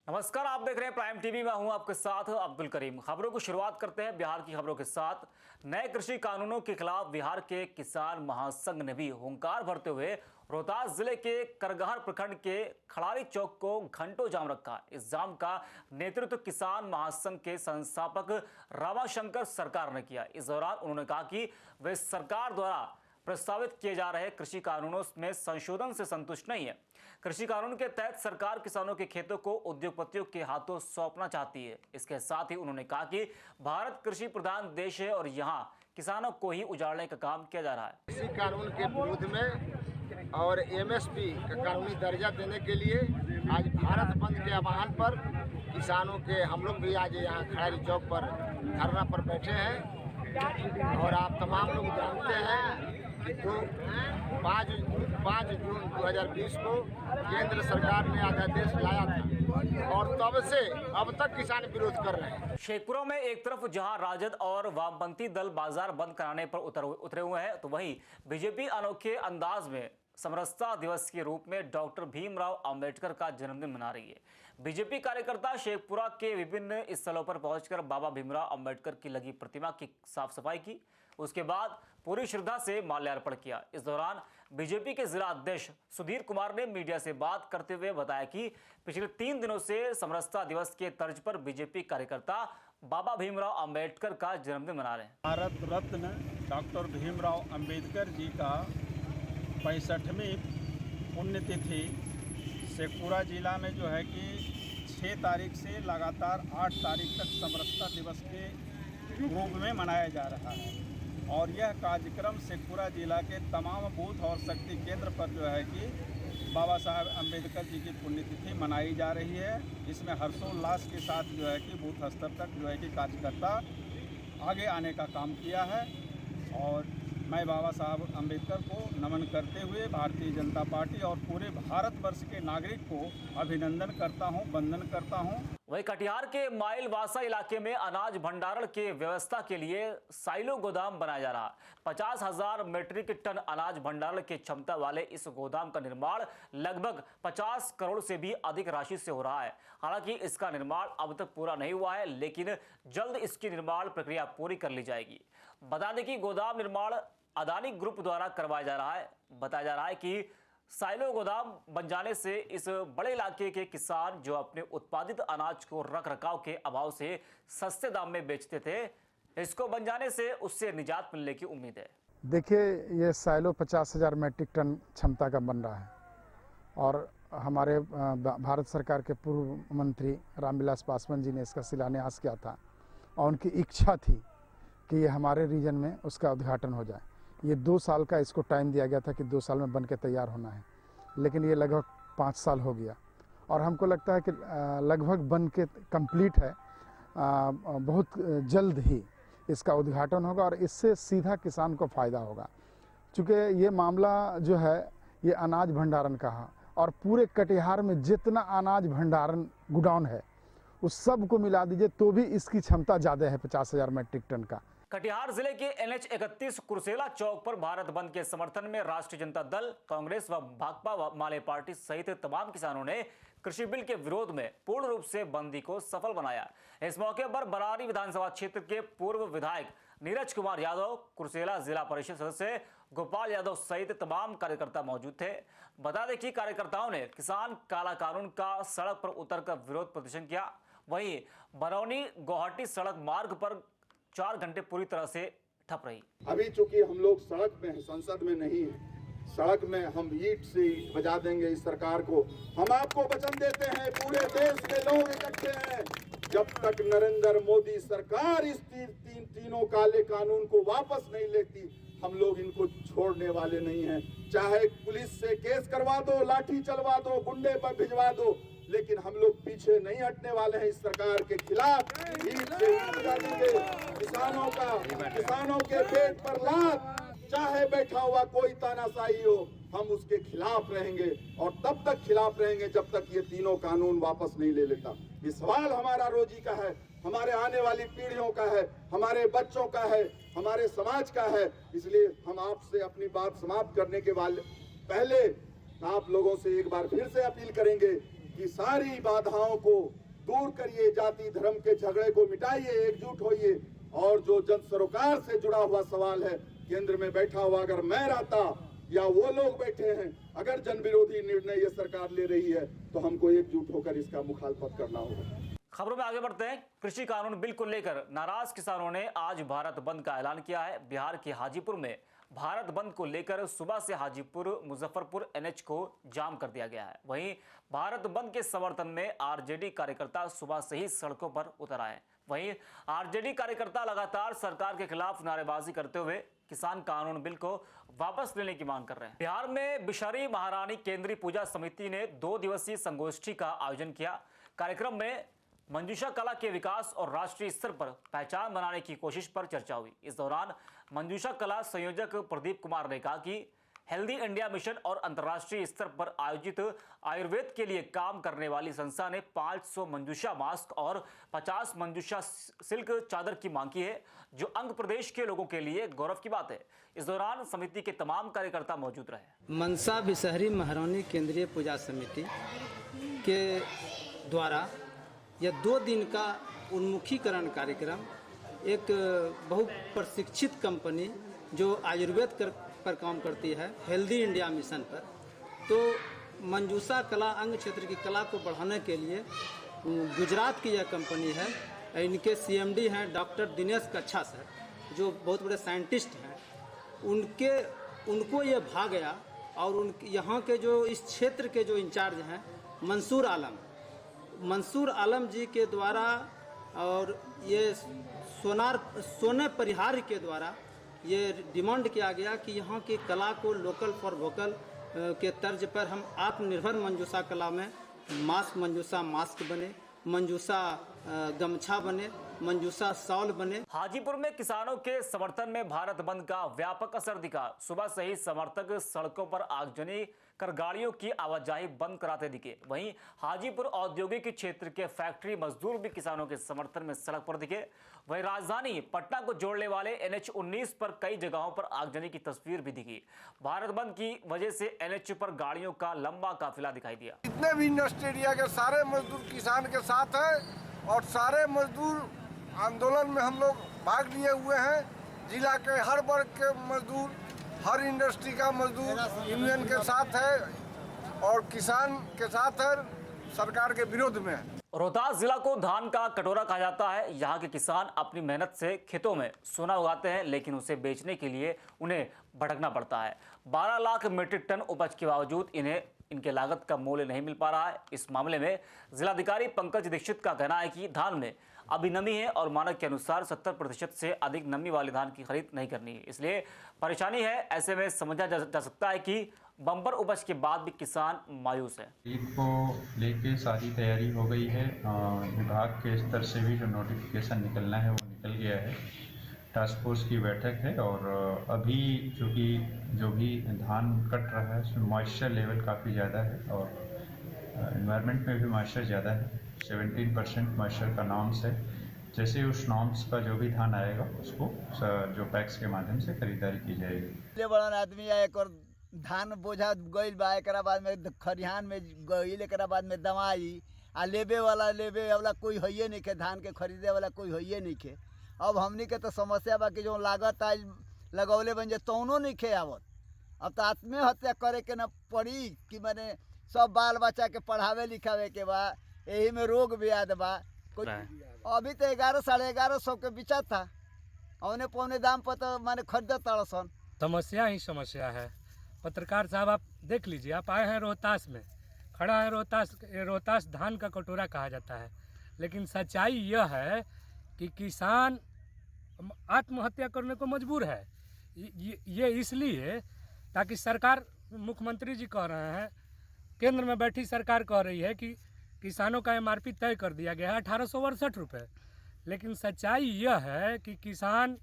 नमस्कार, आप देख रहे हैं प्राइम टीवी। मैं हूं आपके साथ अब्दुल करीम। खबरों को शुरुआत करते हैं बिहार की खबरों के साथ। नए कृषि कानूनों के खिलाफ बिहार के किसान महासंघ ने भी हुंकार भरते हुए रोहतास जिले के करगहर प्रखंड के खड़ारी चौक को घंटों जाम रखा। इस जाम का नेतृत्व किसान महासंघ के संस्थापक रामाशंकर सरकार ने किया। इस दौरान उन्होंने कहा कि वे सरकार द्वारा प्रस्तावित किए जा रहे कृषि कानूनों में संशोधन से संतुष्ट नहीं है। कृषि कानून के तहत सरकार किसानों के खेतों को उद्योगपतियों के हाथों सौंपना चाहती है। इसके साथ ही उन्होंने कहा कि भारत कृषि प्रधान देश है और यहाँ किसानों को ही उजाड़ने का काम किया जा रहा है। कृषि कानून के विरोध में और एमएसपी का कानूनी दर्जा देने के लिए आज भारत बंद के आह्वान पर किसानों के हम लोग भी आज यहाँ खड़ारी चौक पर धरना पर बैठे हैं। और आप तमाम लोग जानते हैं कि 5 जून 2020 को केंद्र सरकार ने अध्यादेश लाया था और तब से अब तक किसान विरोध कर रहे हैं। शेखपुरा में एक तरफ जहां राजद और वामपंथी दल बाजार बंद कराने पर उतरे हुए हैं, तो वहीं बीजेपी अनोखे अंदाज में समरसता दिवस के रूप में डॉक्टर भीमराव अंबेडकर का जन्मदिन मना रही है। बीजेपी कार्यकर्ता शेखपुरा के विभिन्न स्थलों पर पहुंचकर बाबा भीमराव अंबेडकर की लगी प्रतिमा की साफ सफाई की। उसके बाद पूरी श्रद्धा से माल्यार्पण किया। इस दौरान बीजेपी के जिला अध्यक्ष सुधीर कुमार ने मीडिया से बात करते हुए बताया कि पिछले 3 दिनों से समरसता दिवस के तर्ज पर बीजेपी कार्यकर्ता बाबा भीमराव अंबेडकर का जन्मदिन मना रहे हैं। भारत रत्न डॉक्टर भीमराव अंबेडकर जी का 65वीं पुण्यतिथि शेखपुरा जिला में जो है कि 6 तारीख से लगातार 8 तारीख तक समरसता दिवस के रूप में मनाया जा रहा है। और यह कार्यक्रम शेखपुरा जिला के तमाम बूथ और शक्ति केंद्र पर जो है कि बाबा साहब अंबेडकर जी की पुण्यतिथि मनाई जा रही है। इसमें हर्षोल्लास के साथ जो है कि बूथ स्तर तक जो है कि कार्यकर्ता आगे आने का काम किया है। और मैं बाबा साहब अंबेडकर को नमन करते हुए भारतीय जनता पार्टी और पूरे भारतवर्ष के नागरिक को अभिनंदन करता हूं, वंदन करता हूं। वहीं कटिहार के माइलवासा इलाके में अनाज भंडारण के व्यवस्था के लिए साइलो गोदाम बनाया जा रहा। 50,000 मीट्रिक टन अनाज भंडारण की क्षमता वाले इस गोदाम का निर्माण लगभग 50 करोड़ से भी अधिक राशि से हो रहा है। हालांकि इसका निर्माण अब तक पूरा नहीं हुआ है, लेकिन जल्द इसकी निर्माण प्रक्रिया पूरी कर ली जाएगी। बता दें कि गोदाम निर्माण अदानी ग्रुप द्वारा करवाया जा रहा है। बताया जा रहा है कि साइलो गोदाम बन जाने से इस बड़े इलाके के किसान जो अपने उत्पादित अनाज को रख रखाव के अभाव से सस्ते दाम में बेचते थे, इसको बन जाने से उससे निजात मिलने की उम्मीद है। देखिए, ये साइलो 50,000 मीट्रिक टन क्षमता का बन रहा है और हमारे भारत सरकार के पूर्व मंत्री रामविलास पासवान जी ने इसका शिलान्यास किया था और उनकी इच्छा थी कि ये हमारे रीजन में उसका उद्घाटन हो जाए। ये 2 साल का इसको टाइम दिया गया था कि 2 साल में बन के तैयार होना है, लेकिन ये लगभग 5 साल हो गया और हमको लगता है कि लगभग बन के कंप्लीट है। बहुत जल्द ही इसका उद्घाटन होगा और इससे सीधा किसान को फ़ायदा होगा। चूँकि ये मामला जो है ये अनाज भंडारण का है और पूरे कटिहार में जितना अनाज भंडारण गोडाउन है उस सब को मिला दीजिए तो भी इसकी क्षमता ज़्यादा है 50,000 मीट्रिक टन का। कटिहार जिले के NH 31 कुर्सेला चौक पर भारत बंद के समर्थन में राष्ट्रीय जनता दल, कांग्रेस व भाकपा माले पार्टी सहित तमाम किसानों ने कृषि बिल के विरोध में पूर्ण रूप से बंदी को सफल बनाया। इस मौके पर बरारी विधानसभा क्षेत्र के पूर्व विधायक नीरज कुमार यादव, कुर्सेला जिला परिषद सदस्य गोपाल यादव सहित तमाम कार्यकर्ता मौजूद थे। बता दें कि कार्यकर्ताओं ने किसान काला कानून का सड़क पर उतरकर विरोध प्रदर्शन किया। वहीं बरौनी गुवाहाटी सड़क मार्ग पर 4 घंटे पूरी तरह से ठप रही। अभी चूंकि हम लोग सड़क में हैं, संसद में नहीं है, सड़क में हम ईंट से ईंट बजा देंगे इस सरकार को। हम आपको वचन देते हैं, पूरे देश के लोग इकट्ठे हैं, जब तक नरेंद्र मोदी सरकार इस तीनों काले कानून को वापस नहीं लेती, हम लोग इनको छोड़ने वाले नहीं हैं। चाहे पुलिस से केस करवा दो, लाठी चलवा दो, गुंडे पर भिजवा दो, लेकिन हम लोग पीछे नहीं हटने वाले हैं इस सरकार के खिलाफ। किसानों के पेट पर लात, चाहे बैठा हुआ कोई तानाशाही हो, हम उसके खिलाफ रहेंगे और तब तक खिलाफ रहेंगे जब तक ये तीनों कानून वापस नहीं ले लेता। ये सवाल हमारा रोजी का है, हमारे आने वाली पीढ़ियों का है, हमारे बच्चों का है, हमारे समाज का है। इसलिए हम आपसे अपनी बात समाप्त करने के पहले आप लोगों से एक बार फिर से अपील करेंगे, कि सारी बाधाओं को दूर करिए, जाति धर्म के झगड़े को मिटाइए, एकजुट होइए। और जो जन सरोकार से जुड़ा हुआ सवाल है, केंद्र में बैठा हुआ अगर मैं रहता या वो लोग बैठे हैं, अगर जन विरोधी निर्णय ये सरकार ले रही है तो हमको एकजुट होकर इसका मुखालफत करना होगा। खबरों में आगे बढ़ते हैं। कृषि कानून बिल को लेकर नाराज किसानों ने आज भारत बंद का ऐलान किया है। बिहार के हाजीपुर में भारत बंद को लेकर सुबह से हाजीपुर मुजफ्फरपुर NH को जाम कर दिया गया है। वहीं भारत बंद के समर्थन में आरजेडी कार्यकर्ता सुबह से ही सड़कों पर उतर आए। वहीं आरजेडी कार्यकर्ता लगातार सरकार के खिलाफ नारेबाजी करते हुए किसान कानून बिल को वापस लेने की मांग कर रहे हैं। बिहार में बिशहरी महारानी केंद्रीय पूजा समिति ने 2 दिवसीय संगोष्ठी का आयोजन किया। कार्यक्रम में मंजूषा कला के विकास और राष्ट्रीय स्तर पर पहचान बनाने की कोशिश पर चर्चा हुई। इस दौरान मंजूषा कला संयोजक प्रदीप कुमार ने कहा कि हेल्दी इंडिया मिशन और अंतर्राष्ट्रीय स्तर पर आयोजित आयुर्वेद के लिए काम करने वाली संस्था ने 500 मंजूषा मास्क और 50 मंजूषा सिल्क चादर की मांग की है, जो आंध्र प्रदेश के लोगों के लिए गौरव की बात है। इस दौरान समिति के तमाम कार्यकर्ता मौजूद रहे। मनसा बिशहरी महारानी केंद्रीय पूजा समिति के द्वारा यह 2 दिन का उन्मुखीकरण कार्यक्रम एक बहुप्रशिक्षित कंपनी जो आयुर्वेद पर काम करती है, हेल्दी इंडिया मिशन पर, तो मंजूषा कला अंग क्षेत्र की कला को बढ़ाने के लिए गुजरात की यह कंपनी है। इनके CMD हैं डॉक्टर दिनेश कच्छा सर, जो बहुत बड़े साइंटिस्ट हैं। उनको ये भा गया और यहाँ के जो इस क्षेत्र के जो इंचार्ज हैं मंसूर आलम जी के द्वारा और ये सोने परिहार के द्वारा ये डिमांड किया गया कि यहाँ की कला को लोकल फॉर वोकल के तर्ज पर हम आत्मनिर्भर मंजूषा कला में मंजूषा मास्क बने, मंजूषा गमछा बने, मंजूषा शॉल बने। हाजीपुर में किसानों के समर्थन में भारत बंद का व्यापक असर दिखा। सुबह से ही समर्थक सड़कों पर आगजनी कर गाड़ियों की आवाजाही बंद कराते दिखे। वहीं हाजीपुर औद्योगिक क्षेत्र के फैक्ट्री मजदूर भी किसानों के समर्थन में सड़क पर दिखे। वहीं राजधानी पटना को जोड़ने वाले NH 19 पर कई जगहों पर आगजनी की तस्वीर भी दिखी। भारत बंद की वजह से NH पर गाड़ियों का लंबा काफिला दिखाई दिया। जितने भी इंडस्ट्री एरिया के सारे मजदूर किसान के साथ हैं और सारे मजदूर आंदोलन में हम लोग भाग लिए हुए हैं। जिला के हर वर्ग के मजदूर, हर इंडस्ट्री का मजदूर यूनियन के साथ है और किसान के साथ है, सरकार के विरोध में है। रोहतास जिला को धान का कटोरा कहा जाता है। यहाँ के किसान अपनी मेहनत से खेतों में सोना उगाते हैं, लेकिन उसे बेचने के लिए उन्हें भटकना पड़ता है। 12 लाख मीट्रिक टन उपज के बावजूद इन्हें इनके लागत का मूल्य नहीं मिल पा रहा है। इस मामले में जिलाधिकारी पंकज दीक्षित का कहना है कि धान में अभी नमी है और मानक के अनुसार 70% से अधिक नमी वाले धान की खरीद नहीं करनी है, इसलिए परेशानी है। ऐसे में समझा जा सकता है कि बम्पर उपज के बाद भी किसान मायूस है। ईद को लेके सारी तैयारी हो गई है। विभाग के स्तर से भी जो नोटिफिकेशन निकलना है वो निकल गया है। टास्क फोर्स की बैठक है और अभी चूँकि जो भी धान कट रहा है उसमें मॉइस्चर लेवल काफ़ी ज़्यादा है और एनवायरनमेंट में भी मॉइस्चर ज़्यादा है। 17% मॉइस्चर का नॉर्म्स है। जैसे उस नॉर्म्स का जो भी धान आएगा उसको जो पैक्स के माध्यम से खरीदारी की जाएगी। बड़ा आदमी आए और धान बोझा गईल बा, एक बाद में खरिहान में गईल, एक बाद में दवाई आ लेबे वाला कोई होइए नहीं के, धान के खरीदे वाला कोई होइए नहीं के। अब हमनी के तो समस्या बा कि जो लागत आज लगौले बन जे तौनो नहीं खे आवत। अब तो आत्महत्या करे के न पड़ी कि मैंने सब बाल बच्चा के पढ़ावे लिखावे के बा, यही में रोग ब्याध बा। अभी तो 1100 साढ़े 1100 के बिचा था, औने पौने दाम पर तो मैंने खरीदा तड़सन। समस्या ही समस्या है। पत्रकार साहब आप देख लीजिए, आप आए हैं रोहतास में, खड़ा है रोहतास धान का कटोरा कहा जाता है, लेकिन सच्चाई यह है कि किसान आत्महत्या करने को मजबूर है। ये इसलिए ताकि सरकार, मुख्यमंत्री जी कह रहे हैं, केंद्र में बैठी सरकार कह रही है कि किसानों का MRP तय कर दिया गया है 1868 रुपये, लेकिन सच्चाई यह है कि किसान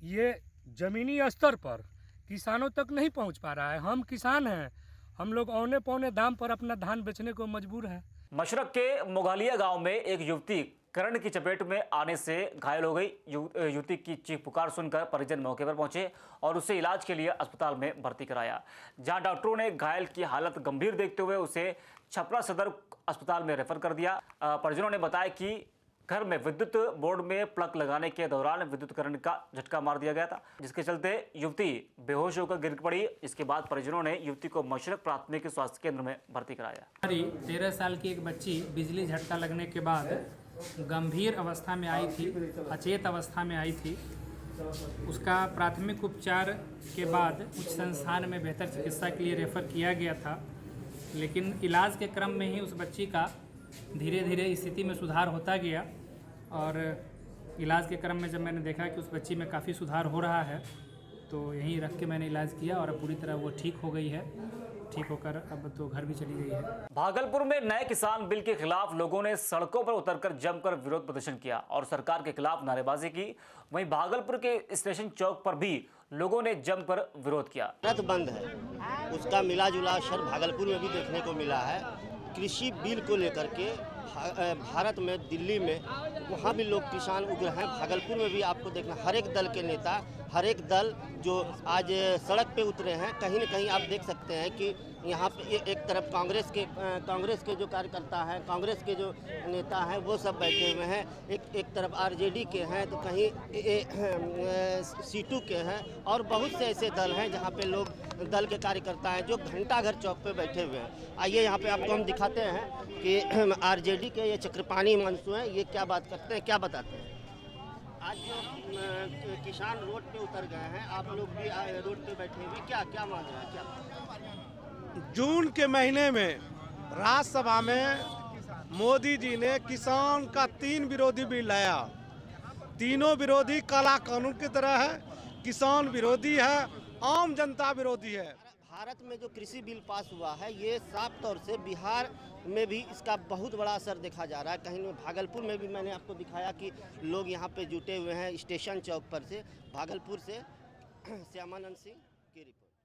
ये ज़मीनी स्तर पर किसानों तक नहीं पहुंच पा रहा है। हम किसान हैं, हम लोग औने पौने दाम पर अपना धान बेचने को मजबूर हैं। मशरक के मुगालिया गांव में एक युवती करंट की चपेट में आने से घायल हो गई। युवती की चीख पुकार सुनकर परिजन मौके पर पहुंचे और उसे इलाज के लिए अस्पताल में भर्ती कराया, जहां डॉक्टरों ने घायल की हालत गंभीर देखते हुए उसे छपरा सदर अस्पताल में रेफर कर दिया। परिजनों ने बताया कि घर में विद्युत बोर्ड में प्लग लगाने के दौरान विद्युत करंट का झटका मार दिया गया था, जिसके चलते युवती बेहोश होकर गिर पड़ी। इसके बाद परिजनों ने युवती को मशरक प्राथमिक स्वास्थ्य केंद्र में भर्ती कराया। 13 साल की एक बच्ची बिजली झटका लगने के बाद गंभीर अवस्था में आई थी, अचेत अवस्था में आई थी। उसका प्राथमिक उपचार के बाद उच्च संस्थान में बेहतर चिकित्सा के लिए रेफर किया गया था, लेकिन इलाज के क्रम में ही उस बच्ची का धीरे धीरे स्थिति में सुधार होता गया और इलाज के क्रम में जब मैंने देखा कि उस बच्ची में काफ़ी सुधार हो रहा है तो यहीं रख के मैंने इलाज किया और अब पूरी तरह वो ठीक हो गई है। ठीक होकर अब तो घर भी चली गई है। भागलपुर में नए किसान बिल के खिलाफ लोगों ने सड़कों पर उतरकर जमकर विरोध प्रदर्शन किया और सरकार के खिलाफ नारेबाजी की। वहीं भागलपुर के स्टेशन चौक पर भी लोगों ने जमकर विरोध किया। भारत बंद है, उसका मिला जुला असर भागलपुर में भी देखने को मिला है। कृषि बिल को लेकर के भारत में, दिल्ली में, वहाँ भी लोग किसान उग्र हैं। भागलपुर में भी आपको देखना, हर एक दल के नेता, हर एक दल जो आज सड़क पे उतरे हैं, कहीं न कहीं आप देख सकते हैं कि यहाँ पे एक तरफ कांग्रेस के जो कार्यकर्ता हैं, कांग्रेस के जो नेता हैं, वो सब बैठे हुए हैं। एक तरफ आरजेडी के हैं, तो कहीं सीटू के हैं और बहुत से ऐसे दल हैं जहाँ पे लोग, दल के कार्यकर्ता हैं जो घंटाघर चौक पे बैठे हुए हैं। आइए यहाँ पे आपको हम दिखाते हैं कि आरजेडी के ये चक्रपाणी मंसू हैं, ये क्या बात करते हैं, क्या बताते हैं। आज जो किसान रोड पे उतर गए हैं, आप लोग भी रोड पे बैठे हुए, क्या मान रहे हैं, क्या? जून के महीने में राज्यसभा में मोदी जी ने किसान का 3 विरोधी बिल लाया। तीनों विरोधी काला कानून की तरह है, किसान विरोधी है, आम जनता विरोधी है। भारत में जो कृषि बिल पास हुआ है, ये साफ तौर से बिहार में भी इसका बहुत बड़ा असर देखा जा रहा है। कहीं भागलपुर में भी मैंने आपको दिखाया कि लोग यहाँ पे जुटे हुए हैं स्टेशन चौक पर से। भागलपुर से श्यामानंद सिंह की रिपोर्ट।